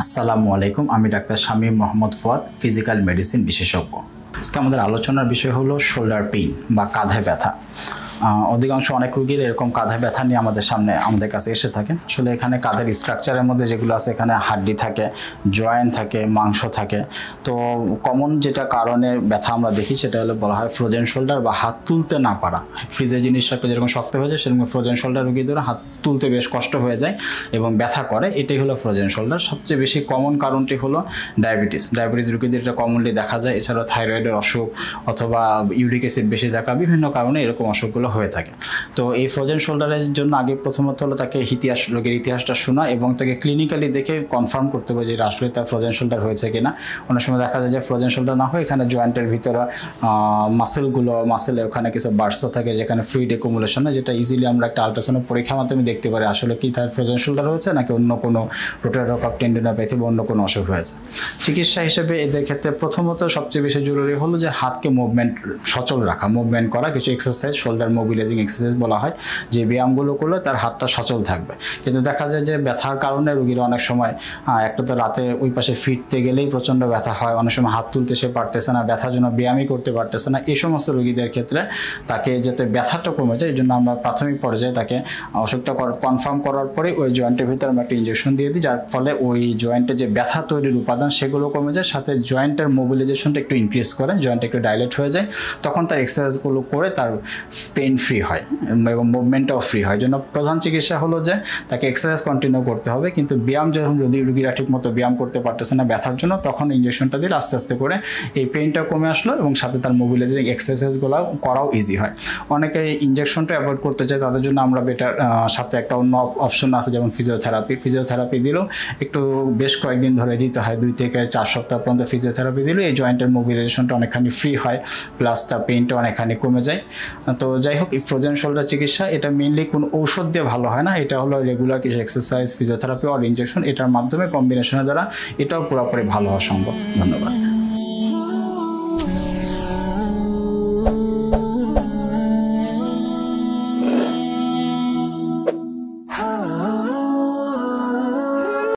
আসসালামু আলাইকুম, আমি doctor Shamim Mohammad Fuad, physical medicine বিশেষজ্ঞ। আজকে আমাদের আলোচনার বিষয় হলো শোল্ডার পেইন বা কাঁধে ব্যথা। অধিকাংশ অনেক রোগীর এরকম কাঁধে ব্যথা নিয়ে আমাদের কাছে এসে থাকেন। আসলে এখানে কাঁধের স্ট্রাকচারের মধ্যে যেগুলো আছে, এখানে হাড্ডি থাকে, জয়েন্ট থাকে, মাংস থাকে। তো কমন যেটা কারণে ব্যথা আমরা দেখি সেটা হলো বলা হয় ফ্রোজেন শোল্ডার বা হাত তুলতে না পারা। ফ্রিজের জিনিসটা যেরকম শক্ত হয়ে যায় সেরকম ফ্রোজেন শোল্ডার রোগীদের হাত তুলতে বেশ কষ্ট হয়ে যায় এবং ব্যথা করে, এটাই হলো ফ্রোজেন শোল্ডার। সবচেয়ে বেশি কমন কারণটি হলো ডায়াবেটিস রোগীদের এটা কমনলি দেখা যায়। এছাড়াও থাইরয়েডের অসুখ অথবা ইউরিক অ্যাসিড বেশি থাকা, বিভিন্ন কারণে এরকম অসুখগুলো হয়ে থাকে। তো এই ফ্রোজেন শোল্ডারের জন্য আগে প্রথমত হলো তাকে রোগের ইতিহাসটা শোনা এবং তাকে ক্লিনিক্যালি দেখে কনফার্ম করতে হবে যে আসলে তার ফ্রোজেন শোল্ডার হয়েছে কিনা। অনেক সময় দেখা যায় যে ফ্রোজেন শোল্ডার না হয় এখানে জয়েন্টের ভিতরে মাসেলে ওখানে কিছু বার্সা থাকে যেখানে ফ্লুইড একুমুলেশন হয়, যেটা ইজিলি আমরা একটা আল্ট্রাসাউন্ড পরীক্ষার মাধ্যমে দেখতে পারি আসলে কি তার ফ্রোজেন শোল্ডার হয়েছে নাকি অন্য কোনো রোটারি কাফ টেন্ডিনোপ্যাথি বা অন্য কোনো অসুখ হয়েছে। চিকিৎসা হিসেবে এদের ক্ষেত্রে প্রথমত সবচেয়ে বেশি জরুরি হলো যে হাতকে সচল রাখা, মুভমেন্ট করা, কিছু এক্সারসাইজ, শোল্ডার মোবিলাইজিং এক্সারসাইজ বলা হয়, যে ব্যায়ামগুলো করলে তার হাতটা সচল থাকবে। কিন্তু দেখা যায় যে ব্যথার কারণে রোগীরা অনেক সময় একটা তো রাতে ওই পাশে ফিরতে গেলেই প্রচণ্ড ব্যথা হয়, অনেক সময় হাত তুলতে সে পারতেছে না, ব্যথার জন্য ব্যায়ামই করতে পারতেছে না। এই সমস্ত রোগীদের ক্ষেত্রে তাকে যাতে ব্যথাটা কমে যায় এই জন্য আমরা প্রাথমিক পর্যায়ে তাকে অসুখটা কনফার্ম করার পরে ওই জয়েন্টের ভিতরে আমরা একটা ইঞ্জেকশন দিয়ে দিই, যার ফলে ওই জয়েন্টে যে ব্যথা তৈরির উপাদান সেগুলো কমে যায়, সাথে জয়েন্টের মোবিলাইজেশনটা একটু ইনক্রিজ করে, জয়েন্ট একটু ডাইলেট হয়ে যায়। তখন তার এক্সারসাইজগুলো করে তার পেইন ফ্রি হয় এবং মুভমেন্টটাও ফ্রি হয়। জন্য প্রধান চিকিৎসা হলো যে তাকে এক্সারসাইজ কন্টিনিউ করতে হবে, কিন্তু ব্যায়াম যখন যদি রোগীরা ঠিক মতো ব্যায়াম করতে পারতেছে না ব্যথার জন্য, তখন ইঞ্জেকশনটা দিলে আস্তে আস্তে করে এই পেইনটা কমে আসলো এবং সাথে তার মোবিলাইজিং এক্সারসাইজগুলো করাও ইজি হয়। অনেকে ইঞ্জেকশনটা অ্যাভয়েড করতে চায়, তাদের জন্য আমরা সাথে একটা অন্য অপশন আছে যেমন ফিজিওথেরাপি দিলেও একটু বেশ কয়েকদিন ধরে দিতে হয়, 2 থেকে 4 সপ্তাহ পর্যন্ত ফিজিওথেরাপি দিলে এই জয়েন্টের মোবিলাইজেশনটা অনেকখানি ফ্রি হয়, প্লাস তার পেইনটা অনেকখানি কমে যায়। তো যাই হোক, এই ফ্রোজেন শোল্ডার চিকিৎসা এটা মেইনলি কোনো ঔষধ দিয়ে ভালো হয় না, এটা হলো রেগুলার কিছু এক্সারসাইজ, ফিজিওথেরাপি আর ইনজেকশন, এটার মাধ্যমে কম্বিনেশনের দ্বারা এটাও পুরোপুরি ভালো হওয়া সম্ভব। ধন্যবাদ।